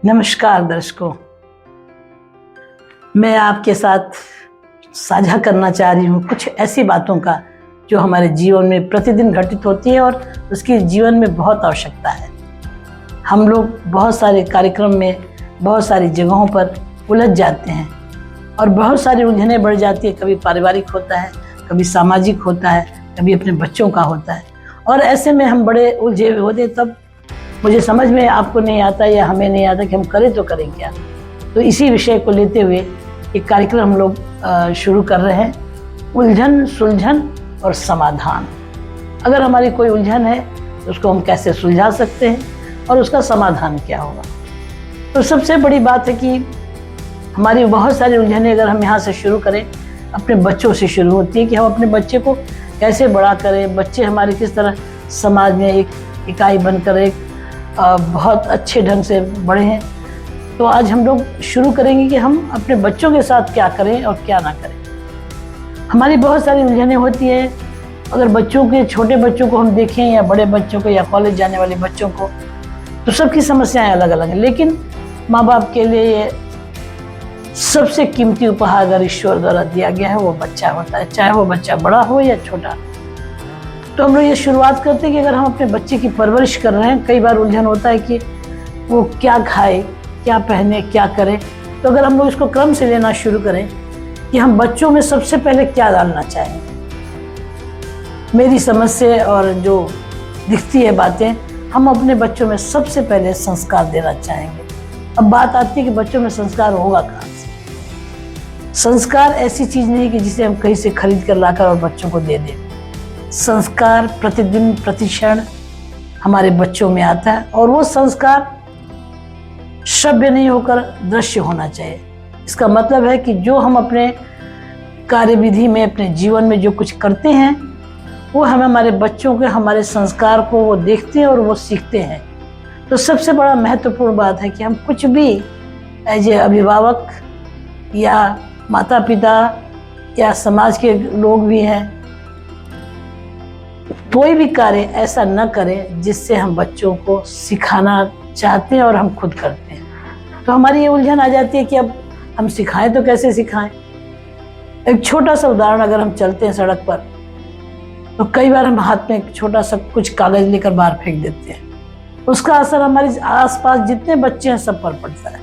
नमस्कार दर्शकों, मैं आपके साथ साझा करना चाह रही हूँ कुछ ऐसी बातों का जो हमारे जीवन में प्रतिदिन घटित होती है और उसकी जीवन में बहुत आवश्यकता है। हम लोग बहुत सारे कार्यक्रम में बहुत सारी जगहों पर उलझ जाते हैं और बहुत सारी उलझनें बढ़ जाती है। कभी पारिवारिक होता है, कभी सामाजिक होता है, कभी अपने बच्चों का होता है और ऐसे में हम बड़े उलझे हुए होते। तब मुझे समझ में आपको नहीं आता या हमें नहीं आता कि हम करें तो करें क्या। तो इसी विषय को लेते हुए एक कार्यक्रम हम लोग शुरू कर रहे हैं, उलझन सुलझन और समाधान। अगर हमारी कोई उलझन है तो उसको हम कैसे सुलझा सकते हैं और उसका समाधान क्या होगा। तो सबसे बड़ी बात है कि हमारी बहुत सारी उलझनें अगर हम यहाँ से शुरू करें, अपने बच्चों से शुरू होती है कि हम अपने बच्चे को कैसे बड़ा करें। बच्चे हमारे किस तरह समाज में एक इकाई बनकर एक बहुत अच्छे ढंग से बढ़े हैं। तो आज हम लोग शुरू करेंगे कि हम अपने बच्चों के साथ क्या करें और क्या ना करें। हमारी बहुत सारी उलझनें होती है। अगर बच्चों के छोटे बच्चों को हम देखें या बड़े बच्चों को या कॉलेज जाने वाले बच्चों को, तो सबकी समस्याएं अलग अलग हैं। लेकिन माँ बाप के लिए ये सबसे कीमती उपहार अगर ईश्वर द्वारा दिया गया है वो बच्चा होता है, चाहे वो बच्चा बड़ा हो या छोटा। तो हम लोग ये शुरुआत करते हैं कि अगर हम अपने बच्चे की परवरिश कर रहे हैं, कई बार उलझन होता है कि वो क्या खाए, क्या पहने, क्या करे। तो अगर हम लोग इसको क्रम से लेना शुरू करें कि हम बच्चों में सबसे पहले क्या डालना चाहेंगे, मेरी समझ से और जो दिखती है बातें, हम अपने बच्चों में सबसे पहले संस्कार देना चाहेंगे। अब बात आती है कि बच्चों में संस्कार होगा कहाँ से। संस्कार ऐसी चीज़ नहीं कि जिसे हम कहीं से खरीद कर लाकर और बच्चों को दे दें। संस्कार प्रतिदिन प्रतिक्षण हमारे बच्चों में आता है और वो संस्कार श्रव्य नहीं होकर दृश्य होना चाहिए। इसका मतलब है कि जो हम अपने कार्यविधि में, अपने जीवन में जो कुछ करते हैं, वो हम हमारे बच्चों के, हमारे संस्कार को वो देखते हैं और वो सीखते हैं। तो सबसे बड़ा महत्वपूर्ण बात है कि हम कुछ भी एज ए अभिभावक या माता पिता या समाज के लोग भी हैं, कोई भी कार्य ऐसा न करें जिससे हम बच्चों को सिखाना चाहते हैं और हम खुद करते हैं। तो हमारी ये उलझन आ जाती है कि अब हम सिखाएं तो कैसे सिखाएं। एक छोटा सा उदाहरण, अगर हम चलते हैं सड़क पर तो कई बार हम हाथ में एक छोटा सा कुछ कागज लेकर बाहर फेंक देते हैं। उसका असर हमारे आसपास जितने बच्चे हैं सब पर पड़ता है।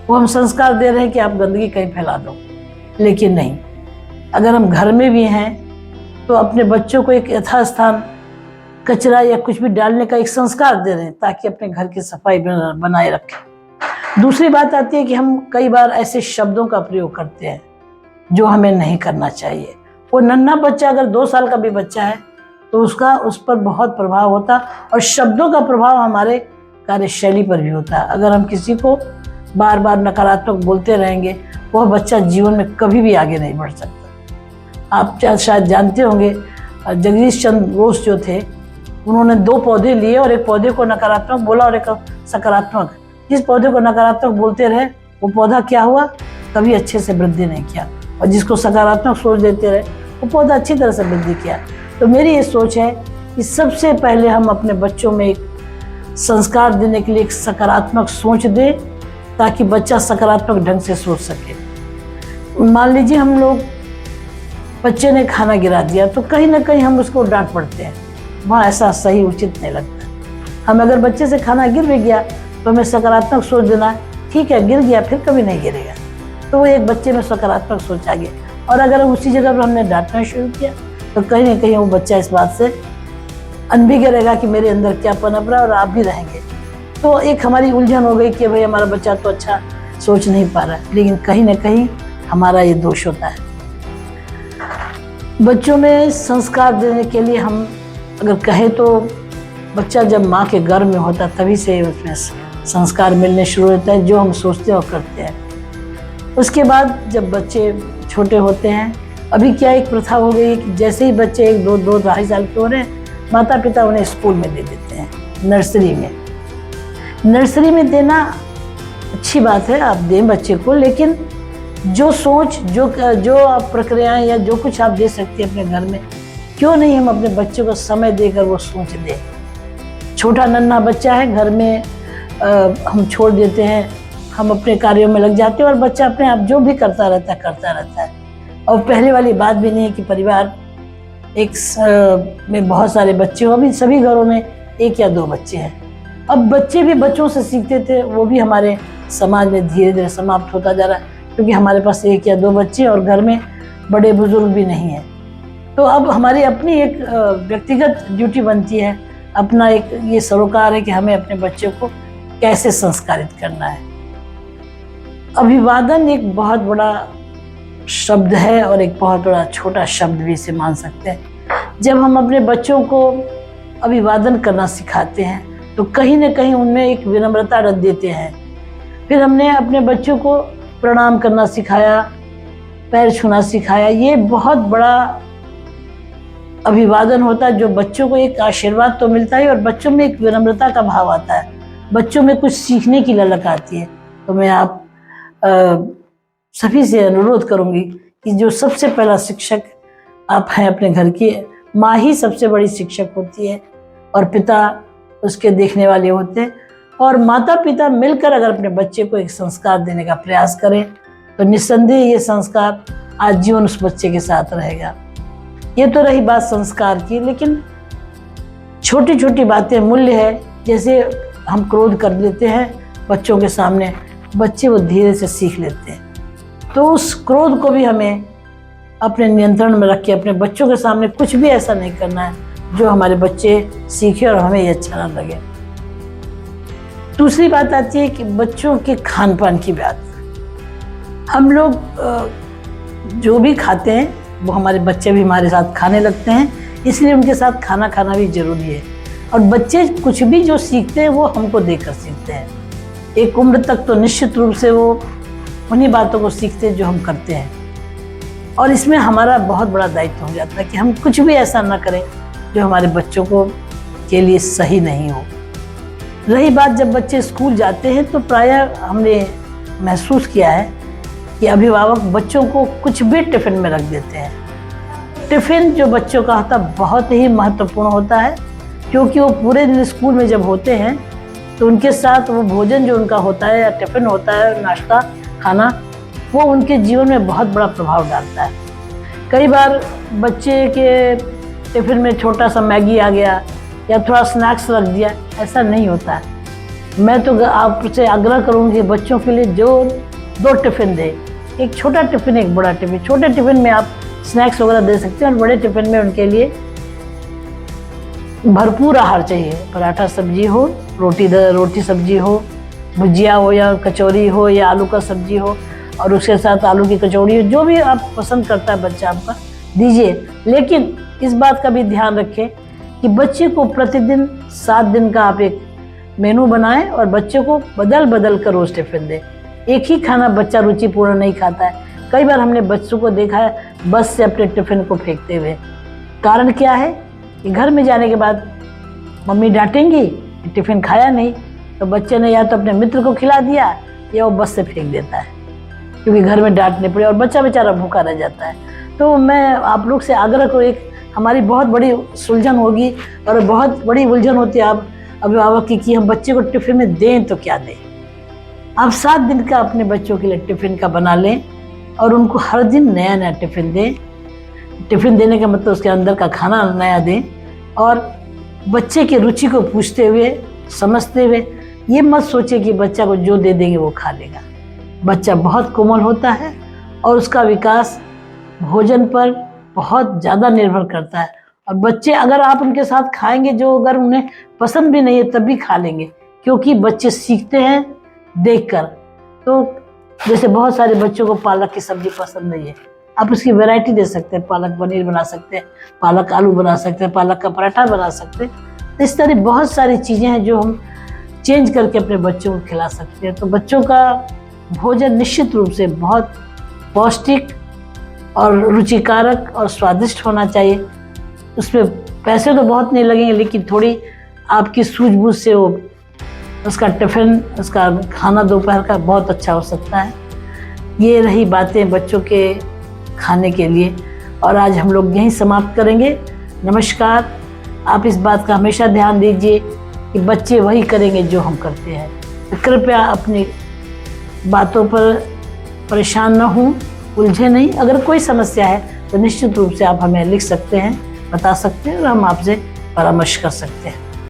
वो हम संस्कार दे रहे हैं कि आप गंदगी कहीं फैला दो, लेकिन नहीं। अगर हम घर में भी हैं तो अपने बच्चों को एक यथास्थान कचरा या कुछ भी डालने का एक संस्कार दे रहे हैं ताकि अपने घर की सफाई बनाए रखें। दूसरी बात आती है कि हम कई बार ऐसे शब्दों का प्रयोग करते हैं जो हमें नहीं करना चाहिए। वो नन्हा बच्चा, अगर 2 साल का भी बच्चा है, तो उसका उस पर बहुत प्रभाव होता और शब्दों का प्रभाव हमारे कार्यशैली पर भी होता है। अगर हम किसी को बार बार नकारात्मक बोलते रहेंगे, वह बच्चा जीवन में कभी भी आगे नहीं बढ़ सकता। आप शायद जानते होंगे, जगदीश चंद्र बोस जो थे, उन्होंने 2 पौधे लिए और एक पौधे को नकारात्मक बोला और एक सकारात्मक। जिस पौधे को नकारात्मक बोलते रहे वो पौधा क्या हुआ, कभी अच्छे से वृद्धि नहीं किया, और जिसको सकारात्मक सोच देते रहे वो पौधा अच्छी तरह से वृद्धि किया। तो मेरी ये सोच है कि सबसे पहले हम अपने बच्चों में एक संस्कार देने के लिए एक सकारात्मक सोच दें ताकि बच्चा सकारात्मक ढंग से सोच सके। मान लीजिए हम लोग, बच्चे ने खाना गिरा दिया तो कहीं ना कहीं हम उसको डांट पड़ते हैं, वहाँ ऐसा सही उचित नहीं लगता। हम अगर बच्चे से खाना गिर भी गया तो हमें सकारात्मक सोच देना, ठीक है गिर गया फिर कभी नहीं गिरेगा। तो वो एक बच्चे में सकारात्मक सोच आ गई। और अगर उसी जगह पर हमने डांटना शुरू किया तो कहीं ना कहीं वो बच्चा इस बात से अनभिज्ञ रहेगा कि मेरे अंदर क्या पनप रहा है और आप भी रहेंगे। तो एक हमारी उलझन हो गई कि भाई हमारा बच्चा तो अच्छा सोच नहीं पा रहा है, लेकिन कहीं ना कहीं हमारा ये दोष होता है। बच्चों में संस्कार देने के लिए हम अगर कहें तो बच्चा जब माँ के गर्भ में होता तभी से उसमें संस्कार मिलने शुरू होता है, जो हम सोचते हैं और करते हैं। उसके बाद जब बच्चे छोटे होते हैं, अभी क्या एक प्रथा हो गई है कि जैसे ही बच्चे 1, 2, 2.5 साल के हो रहे हैं, माता पिता उन्हें स्कूल में दे देते हैं, नर्सरी में। नर्सरी में देना अच्छी बात है, आप दें बच्चे को, लेकिन जो सोच, जो आप प्रक्रियाएं या जो कुछ आप दे सकते हैं अपने घर में, क्यों नहीं हम अपने बच्चे को समय देकर वो सोच दें। छोटा नन्हा बच्चा है, घर में हम छोड़ देते हैं, हम अपने कार्यों में लग जाते हैं और बच्चा अपने आप जो भी करता रहता है। और पहले वाली बात भी नहीं है कि परिवार में बहुत सारे बच्चे हो, अभी सभी घरों में 1 या 2 बच्चे हैं। अब बच्चे भी बच्चों से सीखते थे, वो भी हमारे समाज में धीरे धीरे समाप्त होता जा रहा है, क्योंकि हमारे पास 1 या 2 बच्चे और घर में बड़े बुजुर्ग भी नहीं हैं। तो अब हमारी अपनी एक व्यक्तिगत ड्यूटी बनती है, अपना एक ये सरोकार है कि हमें अपने बच्चे को कैसे संस्कारित करना है। अभिवादन एक बहुत बड़ा शब्द है और एक बहुत बड़ा छोटा शब्द भी इसे मान सकते हैं। जब हम अपने बच्चों को अभिवादन करना सिखाते हैं तो कहीं ना कहीं उनमें एक विनम्रता रख देते हैं। फिर हमने अपने बच्चों को प्रणाम करना सिखाया, पैर छूना सिखाया। ये बहुत बड़ा अभिवादन होता है, जो बच्चों को एक आशीर्वाद तो मिलता है और बच्चों में एक विनम्रता का भाव आता है, बच्चों में कुछ सीखने की ललक आती है। तो मैं आप सभी से अनुरोध करूंगी कि जो सबसे पहला शिक्षक आप हैं अपने घर की, माँ ही सबसे बड़ी शिक्षक होती है और पिता उसके देखने वाले होते हैं। और माता पिता मिलकर अगर अपने बच्चे को एक संस्कार देने का प्रयास करें तो निस्संदेह ये संस्कार आजीवन उस बच्चे के साथ रहेगा। ये तो रही बात संस्कार की, लेकिन छोटी छोटी बातें मूल्य है। जैसे हम क्रोध कर लेते हैं बच्चों के सामने, बच्चे वो धीरे से सीख लेते हैं। तो उस क्रोध को भी हमें अपने नियंत्रण में रख के अपने बच्चों के सामने कुछ भी ऐसा नहीं करना है जो हमारे बच्चे सीखे और हमें ये अच्छा ना लगे। दूसरी बात आती है कि बच्चों के खान पान की बात। हम लोग जो भी खाते हैं वो हमारे बच्चे भी हमारे साथ खाने लगते हैं, इसलिए उनके साथ खाना खाना भी जरूरी है। और बच्चे कुछ भी जो सीखते हैं वो हमको देखकर सीखते हैं। एक उम्र तक तो निश्चित रूप से वो उन्हीं बातों को सीखते हैं जो हम करते हैं, और इसमें हमारा बहुत बड़ा दायित्व हो जाता है कि हम कुछ भी ऐसा ना करें जो हमारे बच्चों को के लिए सही नहीं हो। रही बात जब बच्चे स्कूल जाते हैं तो प्रायः हमने महसूस किया है कि अभिभावक बच्चों को कुछ भी टिफ़िन में रख देते हैं। टिफ़िन जो बच्चों का होता है बहुत ही महत्वपूर्ण होता है, क्योंकि वो पूरे दिन स्कूल में जब होते हैं तो उनके साथ वो भोजन जो उनका होता है या टिफ़िन होता है, नाश्ता खाना, वो उनके जीवन में बहुत बड़ा प्रभाव डालता है। कई बार बच्चे के टिफ़िन में छोटा सा मैगी आ गया या थोड़ा स्नैक्स रख दिया, ऐसा नहीं होता है। मैं तो आपसे आग्रह करूँगी बच्चों के लिए जो 2 टिफ़िन दे, एक छोटा टिफ़िन एक बड़ा टिफ़िन। छोटे टिफ़िन में आप स्नैक्स वगैरह दे सकते हैं और बड़े टिफ़िन में उनके लिए भरपूर आहार चाहिए। पराठा सब्जी हो, रोटी सब्जी हो, भुजिया हो या कचौरी हो या आलू का सब्जी हो, और उसके साथ आलू की कचौड़ी हो, जो भी आप पसंद करता है बच्चा आपका दीजिए। लेकिन इस बात का भी ध्यान रखें कि बच्चे को प्रतिदिन 7 दिन का आप एक मेनू बनाएं और बच्चे को बदल बदल कर रोज टिफ़िन दें। एक ही खाना बच्चा रुचिपूर्ण नहीं खाता है। कई बार हमने बच्चों को देखा है बस से अपने टिफ़िन को फेंकते हुए। कारण क्या है कि घर में जाने के बाद मम्मी डांटेंगी, टिफ़िन खाया नहीं, तो बच्चे ने या तो अपने मित्र को खिला दिया या वो बस से फेंक देता है, क्योंकि घर में डांटने पड़े और बच्चा बेचारा भूखा रह जाता है। तो मैं आप लोग से आग्रह करूँ, एक हमारी बहुत बड़ी सुलझन होगी और बहुत बड़ी उलझन होती है आप अभिभावक की कि हम बच्चे को टिफ़िन में दें तो क्या दें। आप 7 दिन का अपने बच्चों के लिए टिफ़िन का बना लें और उनको हर दिन नया नया टिफ़िन दें। टिफ़िन देने का मतलब उसके अंदर का खाना नया दें, और बच्चे की रुचि को पूछते हुए, समझते हुए, ये मत सोचे कि बच्चा को जो दे देंगे वो खा लेगा। बच्चा बहुत कोमल होता है और उसका विकास भोजन पर बहुत ज़्यादा निर्भर करता है। और बच्चे अगर आप उनके साथ खाएंगे जो अगर उन्हें पसंद भी नहीं है तब भी खा लेंगे, क्योंकि बच्चे सीखते हैं देखकर। तो जैसे बहुत सारे बच्चों को पालक की सब्जी पसंद नहीं है, आप उसकी वैरायटी दे सकते हैं। पालक पनीर बना सकते हैं, पालक आलू बना सकते हैं, पालक का पराठा बना सकते हैं। इस तरह बहुत सारी चीज़ें हैं जो हम चेंज करके अपने बच्चों को खिला सकते हैं। तो बच्चों का भोजन निश्चित रूप से बहुत पौष्टिक और रुचिकारक और स्वादिष्ट होना चाहिए। उसमें पैसे तो बहुत नहीं लगेंगे, लेकिन थोड़ी आपकी सूझबूझ से वो उसका टिफ़िन, उसका खाना दोपहर का बहुत अच्छा हो सकता है। ये रही बातें बच्चों के खाने के लिए, और आज हम लोग यहीं समाप्त करेंगे। नमस्कार। आप इस बात का हमेशा ध्यान दीजिए कि बच्चे वही करेंगे जो हम करते हैं। तो कृपया अपनी बातों पर परेशान न हों, उलझे नहीं। अगर कोई समस्या है तो निश्चित रूप से आप हमें लिख सकते हैं, बता सकते हैं और हम आपसे परामर्श कर सकते हैं।